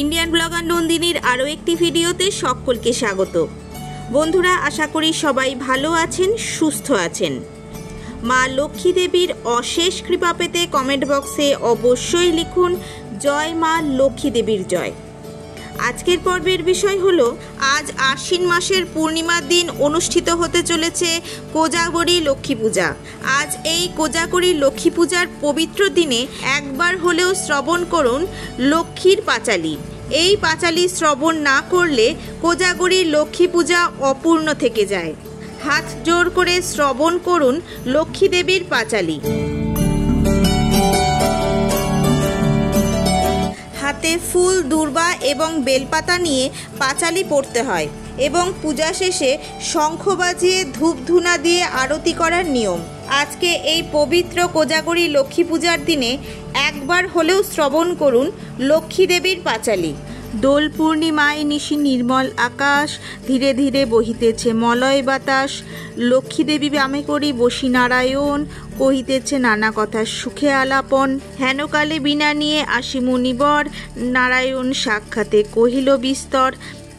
Indian blogger নন্দিনীর আরও একটি ভিডিওতে সকলকে স্বাগত। বন্ধুরা, আশা করি সবাই ভালো আছেন, সুস্থ আছেন। মা লক্ষ্মী দেবীর অশেষ কৃপা পেতে কমেন্ট বক্সে অবশ্যই লিখুন জয় মা লক্ষ্মী দেবীর জয়। আজকের পর্বের বিষয় হলো, আজ আশ্বিন মাসের পূর্ণিমার দিন অনুষ্ঠিত হতে চলেছে কোজাগরী লক্ষ্মী পূজা। আজ এই কোজাগরী লক্ষ্মী পূজার পবিত্র দিনে একবার হলেও শ্রবণ করুন লক্ষ্মীর পাঁচালী। এই পাঁচালী শ্রবণ না করলে কোজাগরী লক্ষ্মী পূজা অপূর্ণ থেকে যায়। হাত জোর করে শ্রবণ করুন লক্ষ্মী দেবীর পাঁচালী। হাতে ফুল, দূর্বা এবং বেলপাতা নিয়ে পাঁচালী পড়তে হয় এবং পূজা শেষে শঙ্খ বাজিয়ে ধূপ ধুনা দিয়ে আরতি করার নিয়ম। আজকে এই পবিত্র কোজাগরী লক্ষ্মী পূজার দিনে একবার হলেও শ্রবণ করুন লক্ষ্মী দেবীর পাঁচালী। দোল পূর্ণিমায় নিশি নির্মল আকাশ, ধীরে ধীরে বহিতেছে মলয় বাতাস। লক্ষ্মী দেবী বামে করি বসি নারায়ণ, কহিতেছে নানা কথা সুখে আলাপন। হেনকালে বিনা নিয়ে আসি মুনিবর, নারায়ণ সাক্ষাতে কহিল বিস্তর।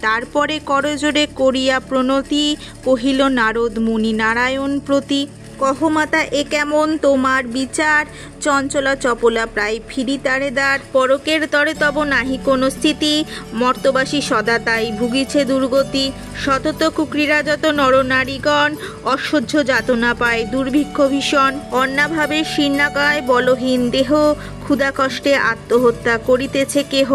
তারপরে করজোরে করিয়া প্রণতি, কহিল নারদ মুনি নারায়ণ প্রতি। কহ মাতা এ কেমন তোমার বিচার, চঞ্চলা চপলা প্রায় ফিরি তারে দ্বার। পরকের তরে তব নাহি কোনো স্থিতি, মর্তবাসী সদা তাই ভুগিছে দুর্গতি। শতত কুক্রীরা যত নরনারীগণ, অসহ্য যাতনা পায় দুর্ভিক্ষ ভীষণ। অন্নাভাবে শীর্ণাকায় বলহীন দেহ, ক্ষুধা কষ্টে আত্মহত্যা করিতেছে কেহ।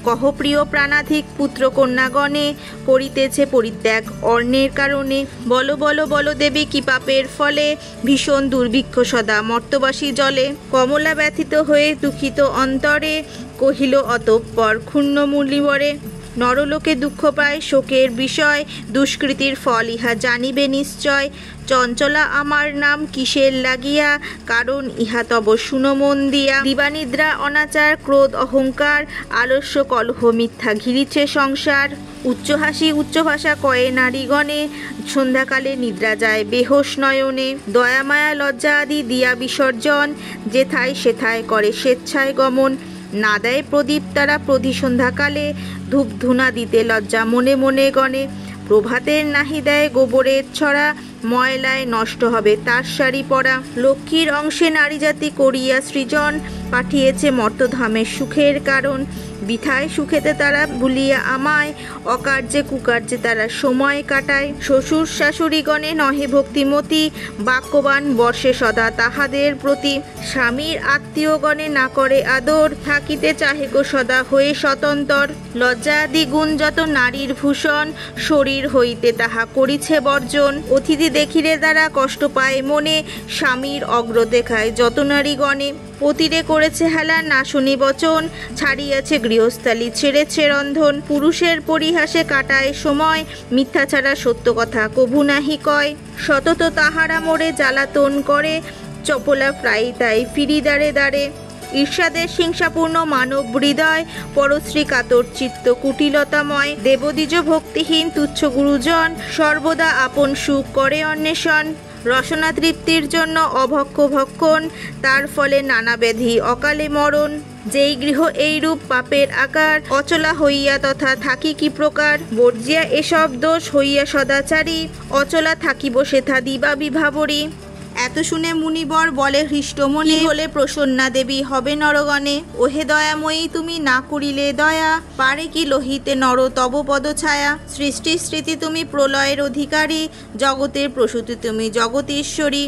কহ প্রিয় প্রাণাধিক পুত্র কন্যাগণে, করিতেছে পরিত্যাগ অন্যের কারণে। বলো বলো বলো দেবী কি পাপের ফলে, ভীষণ দুর্ভিক্ষ সদা মর্তবাসী জলে। কমলা ব্যথিত হয়ে দুঃখিত অন্তরে, কহিল অতঃপর ক্ষুণ্ণ মুনিবরে। নরলোকে দুঃখ পায় শোকের বিষয়, দুষ্কৃতির ফল ইহা জানিবে নিশ্চয়। চঞ্চলা আমার নাম কিসের লাগিয়া, কারণ ইহা তব শুনো মন দিয়া। দিবানিদ্রা অনাচার ক্রোধ অহংকার, আলস্য কলহ মিথ্যা ঘিরিছে সংসার। উচ্চ হাসি উচ্চ ভাষা কয়ে নারীগণে, সন্ধ্যাকালে নিদ্রা যায় বেহোশ নয়নে। দয়া মায়া লজ্জা আদি দিয়া বিসর্জন, যেথায় সেথায় করে স্বেচ্ছায় গমন। না দেয় প্রদীপ তারা প্রতি সন্ধ্যাকালে, ধূপ ধুনা দিতে লজ্জা মনে মনে গণে। প্রভাতের নাহি দেয় গোবরের ছড়া, ময়লায় নষ্ট হবে তার শাড়ি পরা। লক্ষ্মীর অংশে নারী জাতি করিয়া সৃজন, পাঠিয়েছে মর্তধামে সুখের কারণ। বিথায় সুখেতে তারা ভুলিয়া আমায়, অকার্যে কুকার্যে তারা সময় কাটায়। শ্বশুর শাশুড়িগণে নহে ভক্তিমতী, বাক্যবান বর্ষে সদা তাহাদের প্রতি। স্বামীর আত্মীয়গণে না করে আদর, থাকিতে চাহে গো সদা হয়ে স্বতন্ত্র। লজ্জা আদি গুণ যত নারীর ভূষণ, শরীর হইতে তাহা করিছে বর্জন। অতিথি দেখিলে তারা কষ্ট পায় মনে, স্বামীর অগ্র দেখায় যত নারীগণে। পতিরে করেছে হেলা না শুনি বচন, ছাড়িয়াছে গৃহস্থালী ছেড়েছে রন্ধন। পুরুষের পরিহাসে কাটায় সময়, মিথ্যা ছাড়া সত্য কথা কভু নাহি কয়। সতত তাহারা মোরে জ্বালাতন করে, চপলা প্রায় তাই ফিরি দাঁড়ে দাঁড়ে। ঈর্ষাদের হিংসাপূর্ণ মানব হৃদয়, পরশ্রী কাতর চিত্ত কুটিলতাময়। দেবদ্বিজ ভক্তিহীন তুচ্ছ গুরুজন, সর্বদা আপন সুখ করে অন্বেষণ। রসনা তৃপ্তির জন্য অভক্ষ ভক্ষণ, তার ফলে নানা ব্যাধি অকালে মরণ। যেই গৃহ এইরূপ পাপের আকার, অচলা হইয়া তথা থাকি কি প্রকার। বর্জিয়া এসব দোষ হইয়া সদাচারী, অচলা থাকিব সেথা দিবা বিভাবরী। এত শুনে মুনিবর বলে হৃষ্টমনে, হলে প্রসন্না দেবী হবে নরগণে। ওহে দয়াময়ী তুমি না করিলে দয়া, পারে কি লোহিতে নর তব পদছায়া। সৃষ্টি স্মৃতি তুমি প্রলয়ের অধিকারী, জগতের প্রসূতি তুমি জগতীশ্বরী।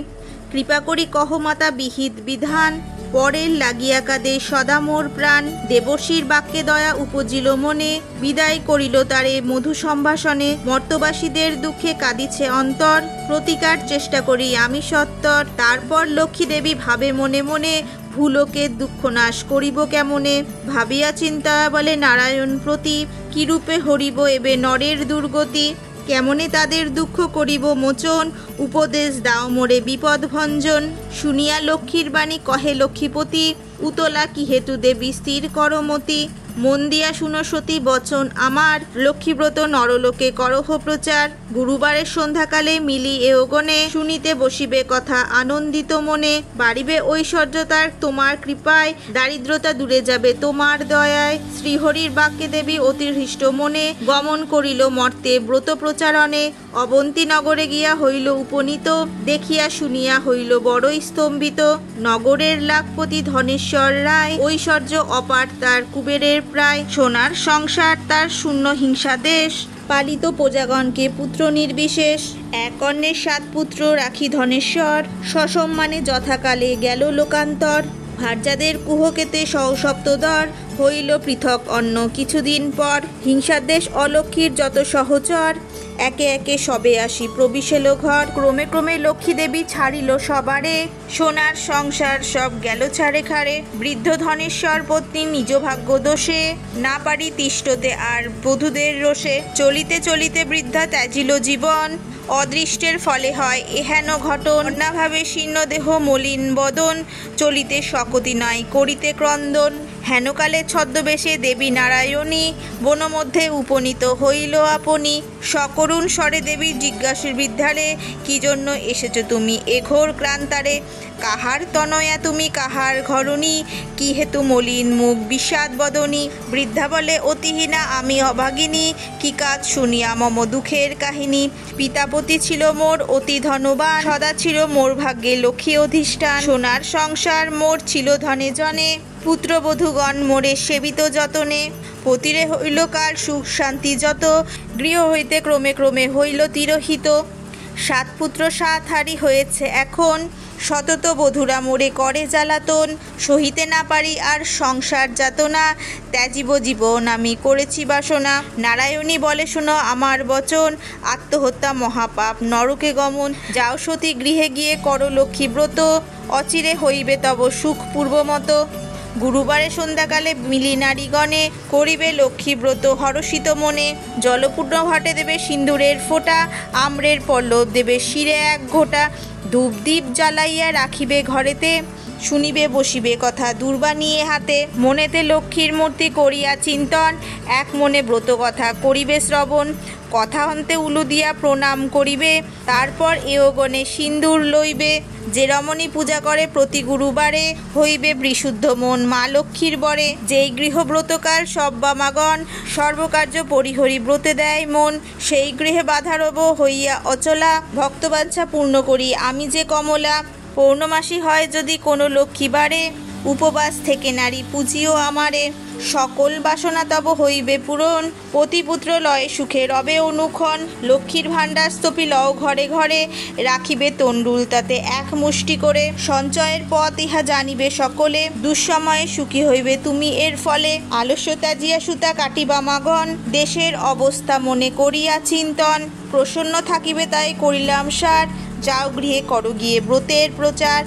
কৃপা করি কহ মাতা বিহিত বিধান, পরের লাগিয়া কাঁদে সদা মোর প্রাণ। দেবর্ষীর বাক্যে দয়া উপজিল মনে, বিদায় করিল তারে মধু সম্ভাষণে। মর্তবাসীদের দুঃখে কাঁদিছে অন্তর, প্রতিকার চেষ্টা করি আমি সত্তর। তারপর লক্ষ্মী দেবী ভাবে মনে মনে, ভুলোকে দুঃখ নাশ করিব কেমনে। ভাবিয়া চিন্তা বলে নারায়ণ প্রতি, কিরূপে হরিব এবে নরের দুর্গতি। কেমনে তাদের দুঃখ করিব মোচন, উপদেশ দাও মোরে বিপদ ভঞ্জন। শুনিয়া লক্ষ্মীর বাণী কহে লক্ষ্মীপতি, উতলা কি হেতু দেবী স্থির করমতি। মন দিয়া শুনো সতী বচন আমার, লক্ষ্মীব্রত নরলোকে করহ প্রচার। গুরুবারের সন্ধ্যাকালে মিলি এগনে, শুনিতে বসিবে কথা আনন্দিত মনে। বাড়িবে ঐশ্বর্য তার তোমার কৃপায়, দারিদ্রতা দূরে যাবে তোমার দয়ায়। শ্রীহরির বাক্যে দেবী অতিহৃষ্ট মনে, গমন করিল মর্তে ব্রত প্রচারণে। অবন্তী নগরে গিয়া হইল উপনীত, দেখিয়া শুনিয়া হইল বড়ই স্তম্ভিত। নগরের লাখপতি ধনেশ্বর রায়, ঐশ্বর্য অপার তার কুবেরের প্রায়। সোনার সংসার তার শূন্য হিংসা দেশ, পালিত প্রজাগণকে পুত্র নির্বিশেষ। এক অন্যের 7 পুত্র রাখি ধনেশ্বর, সসম্মানে যথাকালে গেল লোকান্তর। ভার্যাদের কুহকেতে সহসপ্তদর, হইল পৃথক অন্য কিছুদিন পর। হিংসাদেশ অলক্ষ্মীর যত সহচর, একে একে সবে আসি প্রবিশেল ঘর। ক্রমে ক্রমে লক্ষ্মী দেবী ছাড়িল সবারে, সোনার সংসার সব গেল ছাড়ে খাড়ে। বৃদ্ধ ধনেশ্বর পত্নী নিজ ভাগ্য দোষে, না পারি তিষ্ঠতে আর বধূদের রোষে। চলিতে চলিতে বৃদ্ধা ত্যাজিল জীবন, অদৃষ্টের ফলে হয় এহেন ঘটন। নাভাবে শীর্ণ দেহ মলিন বদন, চলিতে শকতি নাই করিতে ক্রন্দন। হেনকালে ছদ্মবেশে দেবী নারায়ণী, বনমধ্যে উপনীত হইল আপনি। সকরুণ স্বরে দেবী জিজ্ঞাসু বৃদ্ধারে, কি জন্য এসেছ তুমি এ ঘোর ক্রান্তারে? কাহার তনয়া তুমি কাহার ঘরণী, কি হেতু মলিন মুখ বিষাদ বদনী? বৃদ্ধা বলে, অতিহীনা আমি অভাগিনী, কি কাজ শুনিয়া মম দুঃখের কাহিনী। পিতাপতি ছিল মোর অতি ধনবান, সদা ছিল মোর ভাগ্যে লক্ষ্মী অধিষ্ঠান। সোনার সংসার মোর ছিল ধনে জনে, পুত্রবধূগণ মোরে সেবিত যতনে। পতিরে হইল কাল সুখ শান্তি যত, গৃহ হইতে ক্রমে ক্রমে হইল তিরোহিত। 7 পুত্র 7 হারি হয়েছে এখন, সতত বধূরা মোরে করে জ্বালাতন। সহিতে না পারি আর সংসার যাতনা, ত্যাজিব জীবন আমি করেছি বাসনা। নারায়ণী বলে শোনো আমার বচন, আত্মহত্যা মহাপাপ নরকে গমন। যাও সতী গৃহে গিয়ে করো লক্ষ্মী ব্রত, অচিরে হইবে তব সুখ পূর্বমত। গুরুবারে সন্ধ্যাকালে মিলি নারীগণে, করিবে লক্ষ্মী ব্রত হরষিত মনে। জলপূর্ণ ঘটে দেবে সিন্দুরের ফোঁটা, আম্রের পল্লব দেবে শিরে 1 ঘোঁটা। ধূপদীপ জ্বালাইয়া রাখিবে ঘরেতে, শুনিবে বসিবে কথা দুর্বা নিয়ে হাতে। মনেতে লক্ষ্মীর মূর্তি করিয়া চিন্তন, এক মনে ব্রত কথা করিবে শ্রবণ। কথা অন্তে উলু দিয়া প্রণাম করিবে, তারপর এগণে সিন্দুর লইবে। যে রমণী পূজা করে প্রতি গুরুবারে, হইবে বিশুদ্ধ মন মা লক্ষ্মীর বরে। যেই গৃহব্রতকাল সব বামাগণ, সর্বকার্য পরিহরি ব্রতে দেয় মন। সেই গৃহে বাধারব হইয়া অচলা, ভক্তবাঞ্ছা পূর্ণ করি আমি যে কমলা। পৌর্ণমাসী হয় যদি কোনো লক্ষ্মীবারে, উপবাস থেকে নারী পুজিও আমারে। সকল বাসনা তব হইবে পূরণ, পতিপুত্র লয়ে সুখে রবে অনুক্ষণ। লক্ষ্মীর ভাণ্ডার স্তপি লও ঘরে ঘরে, রাখিবে তণ্ডুল তাতে 1 মুষ্টি করে। সঞ্চয়ের পথ ইহা জানিবে সকলে, দুঃসময়ে সুখী হইবে তুমি এর ফলে। আলস্য ত্যাজিয়া সুতা কাটিবা মাগণ, দেশের অবস্থা মনে করিয়া চিন্তন। প্রসন্ন থাকিবে তাই করিলাম সার, যাও গৃহে করো গিয়ে ব্রতের প্রচার।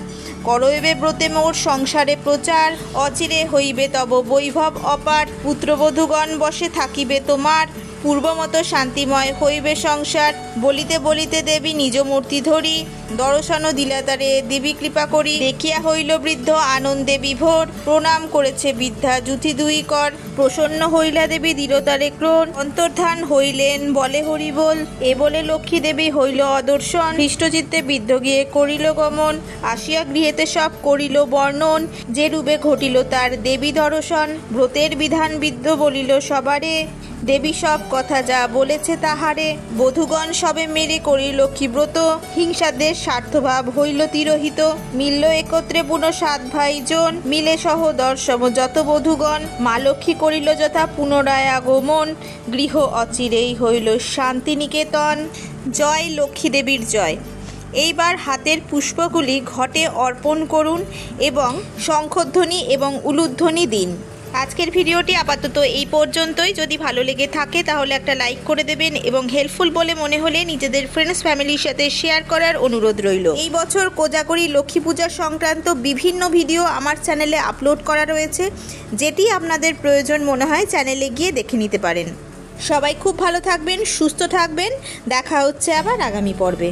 করইবে ব্রতে মোর সংসারে প্রচার, অচিরে হইবে তব বৈভব অপার। পুত্রবধূগণ বসে থাকিবে তোমার, পূর্বমতো শান্তিময় হইবে সংসার। বলিতে বলিতে দেবী নিজ মূর্তি ধরি, দর্শন দিলা তারে দেবী কৃপা করি। দেখিয়া হইল বৃদ্ধ আনন্দে বিভোর, প্রণাম করেছে বৃদ্ধা জুথি 2 কর। প্রসন্ন হইলা দেবী দিল তারে ক্রোণ, অন্তর্ধান হইলেন বলে হরি বল। এ বলে লক্ষ্মী দেবী হইল অদর্শন, হৃষ্টচিত্তে বৃদ্ধ গিয়ে করিল গমন। আসিয়া গৃহেতে সব করিল বর্ণন, যে রূপে ঘটিল তার দেবী দর্শন। ব্রতের বিধান বৃদ্ধ বলিল সবারে, দেবী সব কথা যা বলেছে তাহারে। বধূগণ সবে মেরে করি লক্ষ্মীব্রত, হিংসাদের স্বার্থভাব হইল তিরোহিত। মিলল একত্রে পুনঃ 7 ভাইজন, মিলে সহোদর সম যত বধূগণ। মা লক্ষ্মী করিল যথা পুনরায় আগমন, গৃহ অচিরেই হইল শান্তিনিকেতন। জয় লক্ষ্মী দেবীর জয়। এইবার হাতের পুষ্পগুলি ঘটে অর্পণ করুন এবং শঙ্খধ্বনি এবং উলুধ্বনি দিন। আজকের ভিডিওটি আপাতত এই পর্যন্তই। যদি ভালো লেগে থাকে তাহলে একটা লাইক করে দেবেন এবং হেল্পফুল বলে মনে হলে নিজেদের ফ্রেন্ডস ফ্যামিলির সাথে শেয়ার করার অনুরোধ রইল। এই বছর কোজাগরী লক্ষ্মী পূজা সংক্রান্ত বিভিন্ন ভিডিও আমার চ্যানেলে আপলোড করা রয়েছে, যেটি আপনাদের প্রয়োজন মনে হয় চ্যানেলে গিয়ে দেখে নিতে পারেন। সবাই খুব ভালো থাকবেন, সুস্থ থাকবেন। দেখা হচ্ছে আবার আগামী পর্বে।